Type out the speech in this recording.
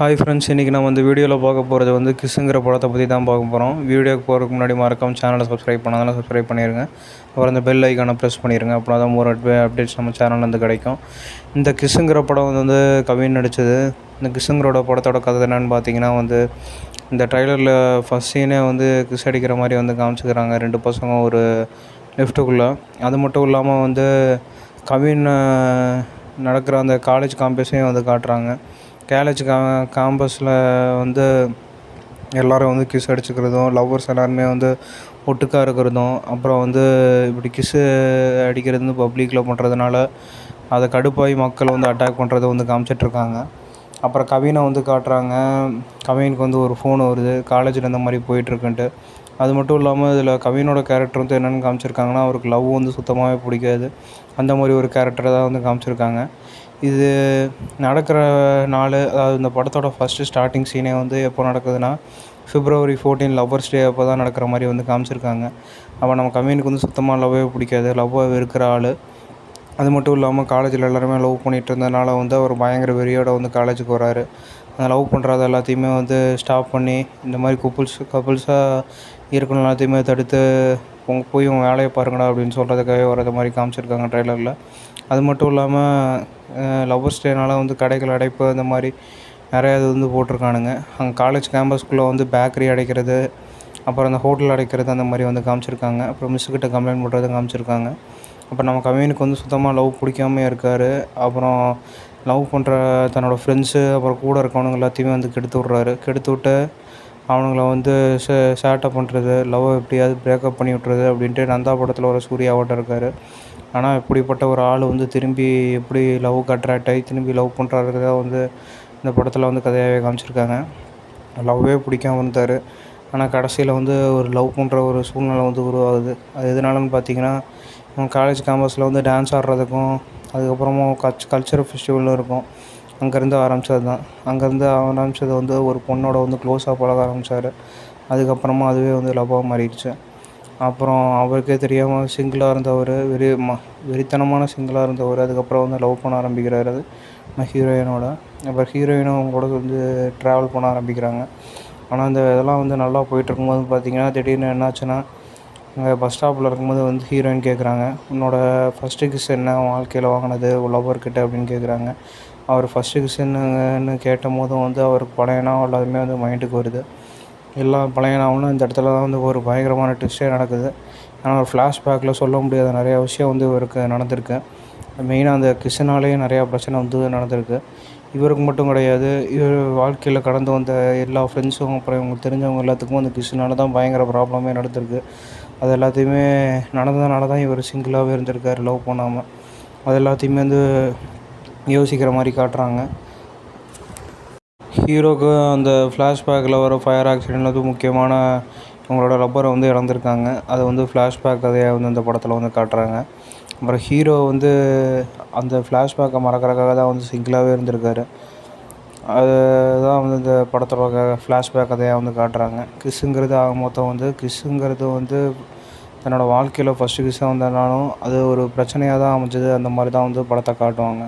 Hi friends, இன்றைக்கி நம்ம இந்த வீடியோவில் பார்க்க போகிறது வந்து கிஸ்ஸுங்கிற படத்தை பற்றி தான் பார்க்க போகிறோம். வீடியோக்கு போகிறதுக்கு முன்னாடி மறக்காம சேனலை சப்ஸ்கிரைப் பண்ணாதெல்லாம் சப்ஸ்கிரைப் பண்ணிடுங்க. அப்புறம் அந்த பெல் ஐக்கானை ப்ரெஸ் பண்ணிடுங்க. அப்புறம் தான் ஒரு அப்டேட்ஸ் நம்ம சேனல்லேருந்து கிடைக்கும். இந்த கிஸ்ஸுங்கிற படம் வந்து கவின் நடித்தது. இந்த கிஸ்ஸுங்கிறோட படத்தோட கதை என்னென்னு பார்த்தீங்கன்னா இந்த ட்ரைலரில் ஃபஸ்ட் சீனே கிஸ் அடிக்கிற மாதிரி காமிச்சிக்கிறாங்க. 2 பசங்க ஒரு லிஃப்ட்டுக்குள்ளே. அது மட்டும் இல்லாமல் கவின் நடக்கிற அந்த காலேஜ் காம்பஸையும் காட்டுறாங்க. காலேஜ் கேம்பஸில் எல்லோரும் கிஸ் அடிச்சுக்கிறதும், லவ்வர்ஸ் எல்லாருமே ஒட்டுக்காக இருக்கிறதும், அப்புறம் இப்படி கிஸ்ஸு அடிக்கிறது பப்ளிக்கில் பண்ணுறதுனால அதை கடுப்பாகி மக்கள் அட்டாக் பண்ணுறதை காமிச்சிட்ருக்காங்க. அப்புறம் கவினை காட்டுறாங்க. கவினுக்கு ஒரு ஃபோன் வருது, காலேஜில் இந்த மாதிரி போயிட்டுருக்குன்ட்டு. அது மட்டும் இல்லாமல் இதில் கவினோட கேரக்டர் என்னென்னு காமிச்சிருக்காங்கன்னா, அவருக்கு லவ் சுத்தமாகவே பிடிக்காது. அந்த மாதிரி ஒரு கேரக்டரை தான் காமிச்சிருக்காங்க. இது நடக்கிற நாள், அதாவது இந்த படத்தோட ஃபஸ்ட்டு ஸ்டார்டிங் சீனே எப்போ நடக்குதுன்னா, February 14 லவ்வர்ஸ் டே அப்போ தான் நடக்கிற மாதிரி காமிச்சிருக்காங்க. அப்போ நம்ம கவினுக்கு சுத்தமாக லவ்வே பிடிக்காது, லவ்வை வெறுக்கிற ஆள். அது மட்டும் இல்லாமல் காலேஜில் எல்லாருமே லவ் பண்ணிகிட்டு இருந்ததுனால அவர் பயங்கர வெறியோடு காலேஜுக்கு வராரு. அந்த லவ் பண்ணுறது எல்லாத்தையுமே ஸ்டாப் பண்ணி, இந்த மாதிரி கப்புள்ஸாக இருக்கணும் எல்லாத்தையுமே தடுத்து போய் உன் வேலையை பாருங்கடா அப்படின்னு சொல்கிறதுக்காகவே வர்றது மாதிரி காமிச்சிருக்காங்க ட்ரெய்லரில். அது மட்டும் இல்லாமல் லவ்வர்ஸ் டேனால் கடைகள் அடைப்பு அந்த மாதிரி நிறையா இது போட்டிருக்கானுங்க. அங்கே காலேஜ் கேம்பஸ்குள்ளே பேக்கரி அடைக்கிறது, அப்புறம் அந்த ஹோட்டல் அடைக்கிறது அந்த மாதிரி காமிச்சிருக்காங்க. அப்புறம் மிஸ்ஸுக்கிட்ட கம்ப்ளைண்ட் பண்ணுறது காமிச்சிருக்காங்க. அப்போ நம்ம கவினுக்கு சுத்தமாக லவ் பிடிக்காமே இருக்கார். அப்புறம் லவ் பண்ணுற தன்னோட ஃப்ரெண்ட்ஸு, அப்புறம் கூட இருக்கவனுங்க எல்லாத்தையுமே கெடுத்து விட்றாரு. கெடுத்து விட்டு அவனுங்களை சேட்டை பண்ணுறது, லவ்வை எப்படியாவது பிரேக்கப் பண்ணி விட்றது அப்படின்ட்டு நந்தா படத்தில் ஒரு சூர்யாவாட்டம் இருக்கார். ஆனால் இப்படிப்பட்ட ஒரு ஆள் திரும்பி எப்படி லவ்வுக்கு அட்ராக்ட் ஆகி திரும்பி லவ் பண்ணுறாருக்கிறத இந்த படத்தில் கதையாகவே காமிச்சிருக்காங்க. லவ்வே பிடிக்காம இருந்தார். ஆனால் கடைசியில் ஒரு லவ் பண்ணுற ஒரு சூழ்நிலை உருவாகுது. அது எதனாலன்னு பார்த்தீங்கன்னா, காலேஜ் கேம்பஸில் டான்ஸ் ஆடுறதுக்கும், அதுக்கப்புறமா கல்ச்சரல் ஃபெஸ்டிவலும் இருக்கும். அங்கேருந்து ஆரம்பித்தது தான். அங்கேருந்து ஆரம்பித்தது ஒரு பொண்ணோட க்ளோஸாக பழக ஆரம்பித்தார். அதுக்கப்புறமா அதுவே லவ்வாக மாறிடுச்சு. அப்புறம் அவருக்கே தெரியாமல் சிங்கிளாக இருந்தவர், வெறித்தனமான சிங்கிளாக இருந்தவர் அதுக்கப்புறம் லவ் பண்ண ஆரம்பிக்கிறாரு ஹீரோயினோட. அப்புறம் ஹீரோயினும் அவங்க கூட ட்ராவல் பண்ண ஆரம்பிக்கிறாங்க. ஆனால் இந்த இதெல்லாம் நல்லா போயிட்டுருக்கும்போது பார்த்திங்கன்னா, திடீர்னு என்னாச்சுன்னா, அங்கே பஸ் ஸ்டாப்பில் இருக்கும்போது ஹீரோயின் கேட்குறாங்க, உன்னோட ஃபஸ்ட்டு கிஸ் என்ன வாழ்க்கையில் வாங்கினது லவ்வர்கிட்ட அப்படின்னு கேட்குறாங்க. அவர் ஃபஸ்ட்டு கிஸ்ஸுன்னு கேட்டும் போதும் அவருக்கு பழைய நாள் எல்லாருமே மைண்டுக்கு வருது. எல்லாம் பழைய நாள்னு இந்த இடத்துல தான் ஒரு பயங்கரமான ட்விஸ்ட்டே நடக்குது. ஆனால் ஒரு ஃப்ளாஷ்பேக்கில் சொல்ல முடியாத நிறையா விஷயம் இவருக்கு நடந்திருக்கு. மெயினாக அந்த கிஸ்ஸுனாலே நிறையா பிரச்சனை நடந்திருக்கு. இவருக்கு மட்டும் கிடையாது, இவர் வாழ்க்கையில் கடந்து வந்த எல்லா ஃப்ரெண்ட்ஸும், அப்புறம் இவங்களுக்கு தெரிஞ்சவங்க எல்லாத்துக்கும் அந்த கிஸ்ஸுனால தான் பயங்கர ப்ராப்ளமே நடந்திருக்கு. அது எல்லாத்தையுமே நடந்ததுனால தான் இவர் சிங்கிளாகவே இருந்திருக்கார், லவ் பண்ணாமல். அது எல்லாத்தையுமே யோசிக்கிற மாதிரி காட்டுறாங்க. ஹீரோக்கு அந்த ஃப்ளாஷ்பேக்கில் வர ஃபயர் ஆக்சிடென்ட் முக்கியமான இவங்களோட ரப்பரை இழந்திருக்காங்க. அது ஃப்ளாஷ்பேக் கதையாக இந்த படத்தில் காட்டுறாங்க. அப்புறம் ஹீரோ அந்த ஃப்ளாஷ்பேக்கை மறக்கிறதுக்காக தான் சிங்கிளாகவே இருந்திருக்காரு. அதுதான் இந்த படத்தோட ஃப்ளாஷ்பேக் கதையாக காட்டுறாங்க. கிஸ்ஸுங்கிறது ஆக மொத்தம் கிஸ்ஸுங்கிறது தன்னோட வாழ்க்கையில் ஃபஸ்ட்டு கிஸ்ஸாக வந்ததுனாலும் அது ஒரு பிரச்சனையாக தான் அமைஞ்சது. அந்த மாதிரி தான் படத்தை காட்டுவாங்க.